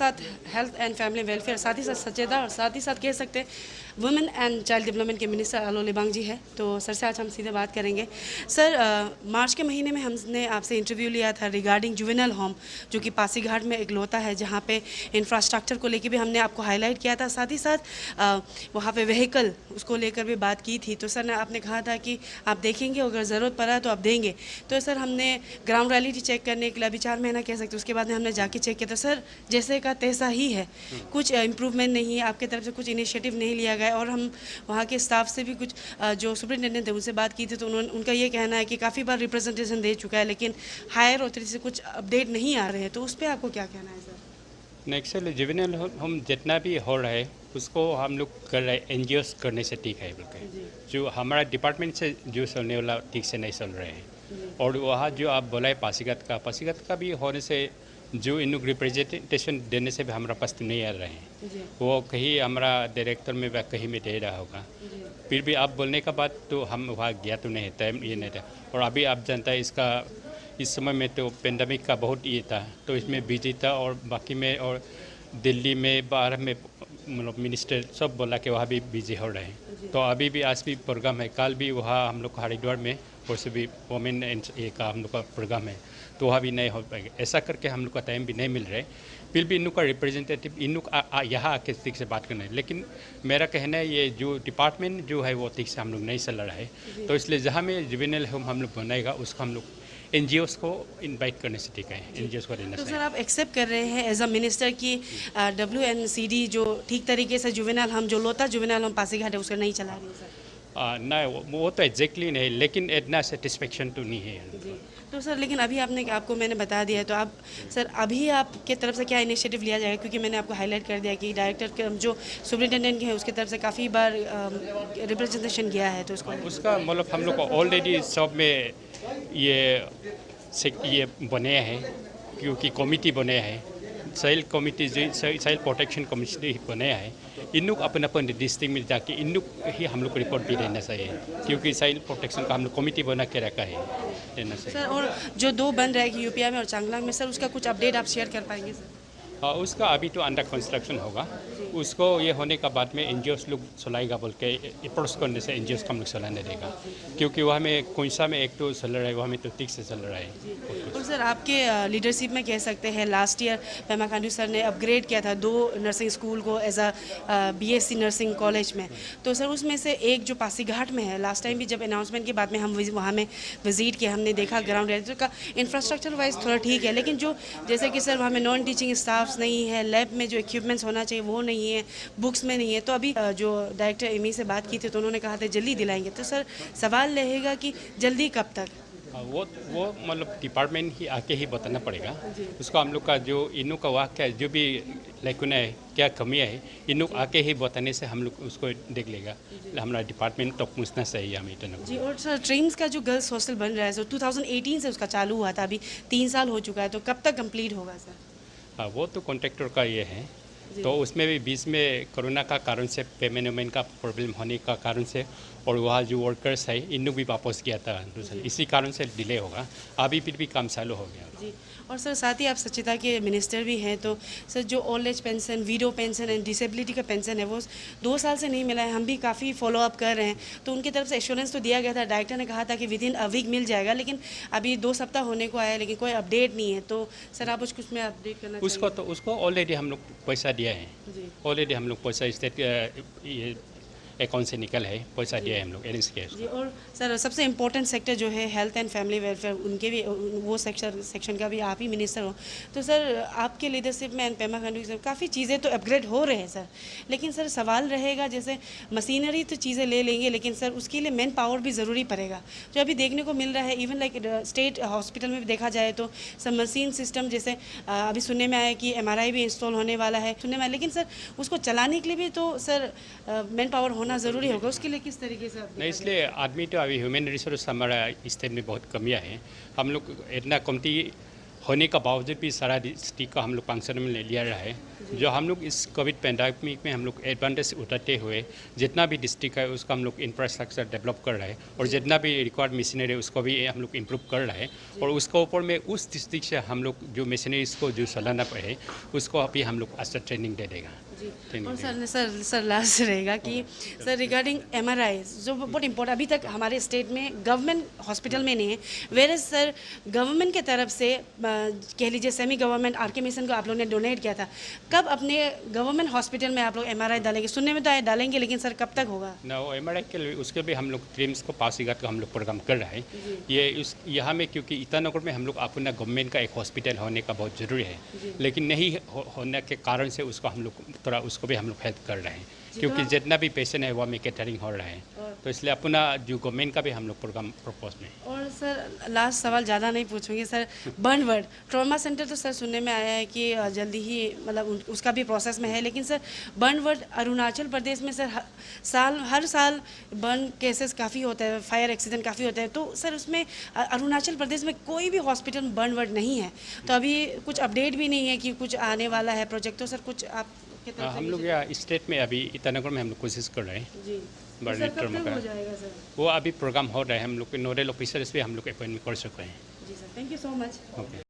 साथ health and family welfare, साथ ही साथ सचेता और साथ ही साथ कह सकते हैं वुमेन एंड चाइल्ड डेवलपमेंट के मिनिस्टर आलो लिबांग जी है। तो सर से आज हम सीधे बात करेंगे। सर, मार्च के महीने में हमने आपसे इंटरव्यू लिया था रिगार्डिंग जुवेनल होम, जो कि पासीघाट में एक लोता है, जहाँ पे इंफ्रास्ट्रक्चर को लेकर भी हमने आपको हाईलाइट किया था, साथ ही साथ वहाँ पे व्हीकल उसको लेकर भी बात की थी। तो सर ने आपने कहा था कि आप देखेंगे, अगर ज़रूरत पड़ा तो आप देंगे। तो सर हमने ग्राउंड रियलिटी चेक करने के लिए अभी 4 महीना कह सकते, उसके बाद में हमने जाके चेक किया। तो सर जैसे का तैसा ही है, कुछ इम्प्रूवमेंट नहीं है, आपके तरफ से कुछ इनिशिएटिव नहीं लिया गया। और हम वहाँ के स्टाफ से भी कुछ जो सुपरिटेंडेंट थे उनसे बात की थी, तो उनका ये कहना है कि काफ़ी बार रिप्रेजेंटेशन दे चुका है, लेकिन हायर अथॉरिटी से कुछ अपडेट नहीं आ रहे हैं। तो उस पर आपको क्या कहना है सर? एक्चुअली जुवेनाइल होम जितना भी हो रहा है उसको हम लोग कर रहे हैं एनजीओस करने से ठीक है बोलकर, जो हमारा डिपार्टमेंट से जो चलने वाला ठीक से नहीं चल रहे हैं। और वहाँ जो आप बोला है पासीघाट का भी होने से जो इन लोग रिप्रेजेंटेशन देने से भी हमारा पास नहीं आ रहे हैं। वो कहीं हमारा डायरेक्टर में व कहीं में दे रहा होगा, फिर भी आप बोलने का बाद तो हम वहाँ गया तो नहीं, टाइम ये नहीं था। और अभी आप जानता है इसका इस समय में तो पेंडेमिक का बहुत ये था, तो इसमें बिजी था। और बाकी में और दिल्ली में बाहर में मतलब मिनिस्टर सब बोला कि वहाँ भी बिजी हो रहे हैं। तो अभी भी आज भी प्रोग्राम है, कल भी वहाँ हम लोग हरिद्वार में और से भी वोमेन ए का हम लोग का प्रोग्राम है, तो वहाँ भी नहीं हो पाएगा। ऐसा करके हम लोग का टाइम भी नहीं मिल रहा है। फिर भी इन लोग का रिप्रेजेंटेटिव इन लोग यहाँ आके ठीक से बात करना है। लेकिन मेरा कहना है ये जो डिपार्टमेंट जो है वो ठीक से हम लोग नहीं चल रहा है। तो इसलिए जहाँ में जुवेनाइल होम हम लोग बनाएगा उसको हम लोग एनजीओस को इनवाइट करने से ठीक है, एनजीओस को देना तो चाहिए। सर आप एक्सेप्ट कर रहे हैं एज अ मिनिस्टर की WNCD जो ठीक तरीके से जुवेनाइल हम जो लोता जुवेनाइल हम पासीघाट है उसका नहीं चला रही है सर? नहीं, वो तो एग्जैक्टली नहीं, लेकिन इतना सेटिस्फेक्शन तो नहीं है। जी। तो सर लेकिन अभी आपको मैंने बता दिया है, तो आप सर अभी आपके तरफ से क्या इनिशिएटिव लिया जाएगा? क्योंकि मैंने आपको हाईलाइट कर दिया कि डायरेक्टर के जो सुपरिटेंडेंट है उसकी तरफ से काफ़ी बार रिप्रेजेंटेशन गया है, तो उसका मतलब हम लोग को ऑलरेडी सब में ये बने हैं, क्योंकि कमिटी बने हैं, साइल कमिटी जो साइल प्रोटेक्शन कमिटी बने हैं। इन लोग अपन अपन डिस्ट्रिक्ट में जाके इन लोग ही हम लोग को रिपोर्ट भी देना चाहिए, क्योंकि साइल प्रोटेक्शन का हम लोग कमिटी बना के रखा है, देना चाहिए। सर और जो 2 बन रहा है कि यूपीआई में और चांगलांग में, सर उसका कुछ अपडेट आप शेयर कर पाएंगे सर? उसका अभी तो अंडर कंस्ट्रक्शन होगा। उसको ये होने का बाद में एनजीओस लोग चलाएगा बोल के अप्रोच करने से एनजीओस का हम लोग चलाने देगा, क्योंकि वहाँ में कोइंसा में एक तो चल रहा है, वहाँ में तो ठीक से चल रहा है। और सर आपके लीडरशिप में कह सकते हैं last year Pema Khandu sir ने अपग्रेड किया था 2 नर्सिंग स्कूल को as a BSc nursing college में। तो सर उसमें से एक जो पासीघाट में है, लास्ट टाइम भी जब अनाउंसमेंट के बाद में हम वहाँ में विजिट किया, हमने देखा ग्राउंड रियलिटी का इंफ्रास्ट्रक्चर वाइज थोड़ा ठीक है, लेकिन जो जैसे कि सर वहाँ में नॉन टीचिंग स्टाफ्स नहीं है, लैब में जो इक्विपमेंट्स होना चाहिए वो नहीं है, बुक्स में नहीं है। तो अभी जो डायरेक्टर एमी से बात की थी तो उन्होंने कहा था जल्दी दिलाएंगे। तो सर सवाल रहेगा कि जल्दी कब तक? वो मतलब डिपार्टमेंट ही आके ही बताना पड़ेगा उसको। हम लोग का जो इन लोग का वाक्य जो भी लैकुना है, क्या कमियाँ है, इन लोग आके ही बताने से हम लोग उसको देख लेगा। हमारा डिपार्टमेंट तो पूछना चाहिए हमें इतना। जी। और सर ट्रेन्स का जो गर्ल्स हॉस्टल बन रहा है सर 2018 से उसका चालू हुआ था, अभी 3 साल हो चुका है, तो कब तक कंप्लीट होगा सर? हाँ, वो तो कॉन्ट्रैक्टर का ये है। तो उसमें भी बीच में कोरोना का कारण से पेमेंट वेमेंट का प्रॉब्लम होने का कारण से, और वहाँ जो वर्कर्स है इन लोग भी वापस किया था दूसरा, इसी कारण से डिले होगा। अभी फिर भी काम चालू हो गया जी। और सर साथ ही आप स्वच्छता के मिनिस्टर भी हैं, तो सर जो old age pension, widow pension and disability का पेंशन है वो 2 साल से नहीं मिला है। हम भी काफ़ी फॉलो अप कर रहे हैं, तो उनकी तरफ से एश्योरेंस तो दिया गया था, डायरेक्टर ने कहा था कि विद इन अ वीक मिल जाएगा, लेकिन अभी 2 सप्ताह होने को आया है, लेकिन कोई अपडेट नहीं है। तो सर आप उसमें अपडेट करना उसको ऑलरेडी हम लोग पैसा दिया है। जी। ऑलरेडी हम लोग पैसा स्टेट ये अकाउंट से निकल है, पैसा दिया है हम लोग अरेंज किया है जी। उसको। और सर सबसे इम्पोर्टेंट सेक्टर जो है हेल्थ एंड फैमिली वेलफेयर, उनके भी वो सेक्शन का भी आप ही मिनिस्टर हो। तो सर आपके लीडरशिप में पेमा खांडू सर काफ़ी चीज़ें तो अपग्रेड हो रहे हैं सर, लेकिन सर सवाल रहेगा जैसे मशीनरी तो चीज़ें ले लेंगे, लेकिन सर उसके लिए मैन पावर भी ज़रूरी पड़ेगा, जो अभी देखने को मिल रहा है। इवन लाइक स्टेट हॉस्पिटल में भी देखा जाए तो सब मशीन सिस्टम, जैसे अभी सुनने में आया कि MRI भी इंस्टॉल होने वाला है, सुनने में आया, लेकिन सर उसको चलाने के लिए भी तो सर मैन पावर होना ज़रूरी होगा। उसके लिए किस तरीके से नहीं, इसलिए आदमी तो अभी ह्यूमन रिसोर्स हमारा स्टेट में बहुत कमियाँ है। हम लोग इतना कमती होने का बावजूद भी सारा डिस्ट्रिक्ट का हम लोग फंक्शन में ले लिया रहा है। जो हम लोग इस कोविड पैंडेमिक में हम लोग एडवांटेज उठाते हुए जितना भी डिस्ट्रिक्ट है उसका हम लोग इंफ्रास्ट्रक्चर डेवलप कर रहे हैं और जितना भी रिक्वायर्ड मशीनरी है उसको भी हम लोग इम्प्रूव कर रहे हैं और उसके ऊपर में उस डिस्ट्रिक्ट से हम लोग जो मशीनरीज को जो चलाना पड़े उसको अभी हम लोग अच्छा ट्रेनिंग दे देगा। और सर लास्ट रहेगा कि सर रिगार्डिंग MRI जो बहुत इम्पोर्टेंट अभी तक हमारे स्टेट में गवर्नमेंट हॉस्पिटल में नहीं है, वेर सर गवर्नमेंट के तरफ से कह लीजिए सेमी गवर्नमेंट RK मिशन को आप लोगों ने डोनेट किया था, कब अपने गवर्नमेंट हॉस्पिटल में आप लोग MRI डालेंगे? सुनने में तो आए डालेंगे, लेकिन सर कब तक होगा? ना वो MRI के लिए उसके भी हम लोग ट्रीम्स को पासीघाट का हम लोग प्रोग्राम कर रहे हैं। ये उस यहाँ में क्योंकि ईटानगर में हम लोग अपना गवर्नमेंट का एक हॉस्पिटल होने का बहुत ज़रूरी है, लेकिन नहीं होने के कारण से उसको हम लोग थोड़ा उसको भी हम लोग हेल्प कर रहे हैं क्योंकि जितना भी पेशेंट है वो में कैटरिंग हो रहा है, तो इसलिए अपना जो गवर्नमेंट का भी हम लोग प्रोग्राम प्रपोज में। और सर लास्ट सवाल ज़्यादा नहीं पूछूंगी sir, burn word trauma centre तो सर सुनने में आया है कि जल्दी ही मतलब उसका भी प्रोसेस में है, लेकिन sir burn word Arunachal Pradesh में सर हर साल बर्न केसेस काफ़ी होता है, फायर एक्सीडेंट काफ़ी होता है, तो सर उसमें अरुणाचल प्रदेश में कोई भी हॉस्पिटल में बर्न वर्ड नहीं है, तो अभी कुछ अपडेट भी नहीं है कि कुछ आने वाला है प्रोजेक्ट, तो सर कुछ आप हम लोग यहाँ स्टेट में अभी ईटानगर में हम लोग कोशिश कर रहे हैं। जी बर्न कब ट्रॉमा तक का हो जाएगा सर? वो अभी प्रोग्राम हो रहा है, हम लोग के नोडल ऑफिसर्स भी हम लोग अपॉइंट कर सके हैं। जी sir, thank you so much. Okay.